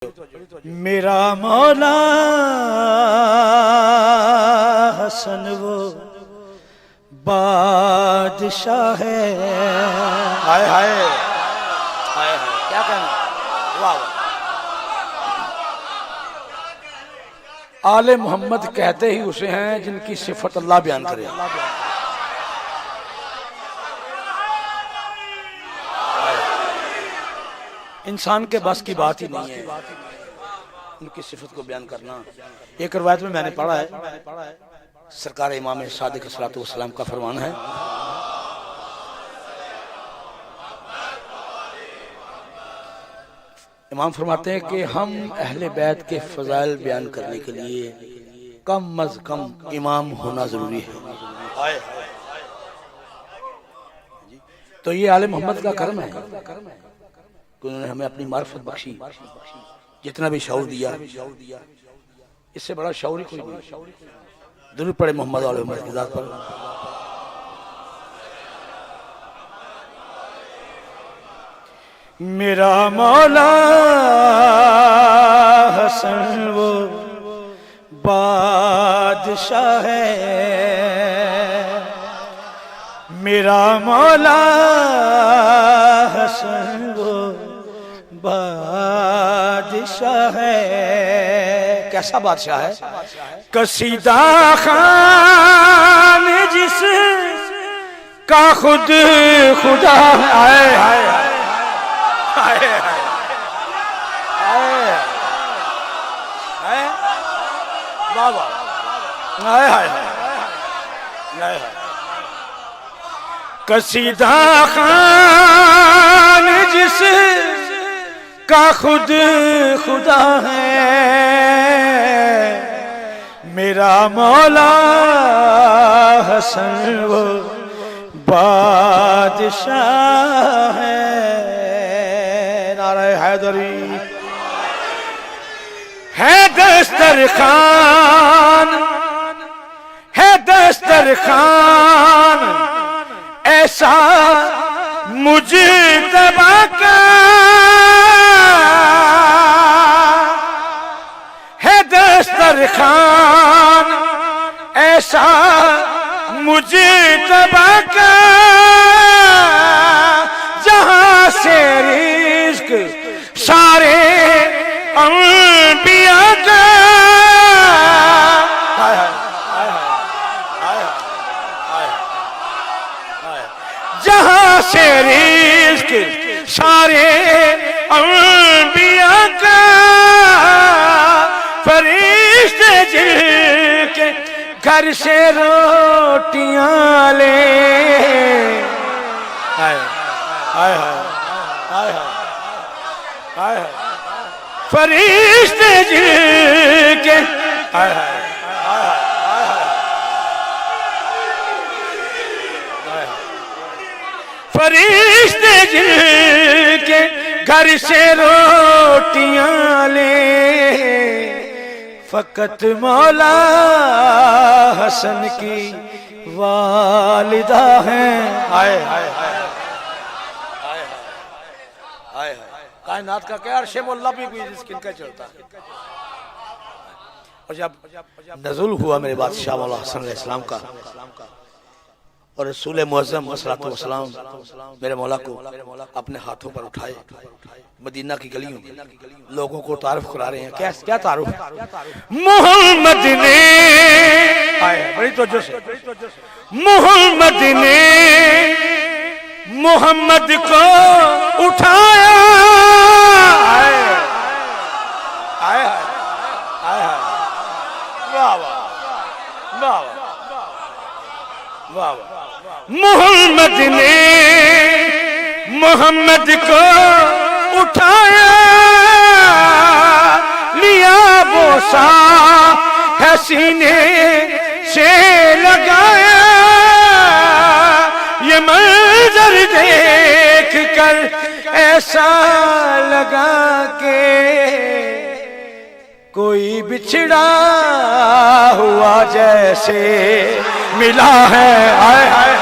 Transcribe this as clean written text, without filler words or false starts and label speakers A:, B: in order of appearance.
A: मेरा मौला हसन वो बादशाह है।
B: हाय हाय हाय हाय, क्या कहना, वाह वाह।
A: आले मोहम्मद कहते ही उसे हैं जिनकी सिफत अल्लाह बयान करे। इंसान के बस की बात ही नहीं है उनकी सिफत को बयान करना। एक रवायत में मैंने पढ़ा है, सरकार इमाम सादिक सलातो वस्सलाम का फरमान है, इमाम फरमाते हैं कि हम अहले बैत के फजाइल बयान करने के लिए कम अज कम इमाम होना जरूरी है। तो ये आले मोहम्मद का कर्म है कि उन्होंने हमें अपनी मार्फत बख्शी, जितना भी शऊर दिया, इससे बड़ा शऊर ही कोई नहीं। दुरूद पढ़े मोहम्मद वाले उम्मत की जात पर। मेरा मौला हसन वो बादशाह है। मेरा मौला हसन वो बादशाह है। कैसा बादशाह है? कसीदा खान जिस का खुद खुदा है। हाय हाय हाय बाबा, हाय हाय हाय। कसीदा खान जिस का खुद खुदा है। मेरा मौला हसन वो बादशाह है। नारे हैदरी है दस्तरखान, है दस्तरखान ऐसा मुजतबा का, है दस्तरखान ऐसा मुजतबा का, जहां से रिज़्क़ सारे अंबिया का। जहां से रिज़्क़ सारे अंबिया का, फरिश्ते जिनके घर से रोटियां ले। हाय हाय हाय हाय, फरिश्ते जिनके हाय हाय फरिश्ते जिनके घर से रोटियां ले, फकत मौला हसन की वालिदा हैं। हाय हाय हाय हाय हाय। कायनात का क्या अर्शे मोल्ला भी किनका चलता है। और जब नज़ुल हुआ मेरे बादशाह मौला हसन अलैहिस्सलाम का, और रसूल मुअज़्ज़म सल्लल्लाहु अलैहि वसल्लम मेरे मौला को अपने हाथों पर उठाए, मदीना की गलियों में लोगों को तारुफ करा रहे हैं। क्या क्या तारुफ? मोहम्मद ने, बड़ी तवज्जो से, मोहम्मद ने मोहम्मद को उठाया। हाय हाय हाय, वाह वाह वाह वाह। मोहम्मद ने मोहम्मद को उठाया, लिया बोसा है सीने से लगाया। ये मंजर देख कर ऐसा लगा के कोई बिछड़ा हुआ जैसे मिला है। हाय हाय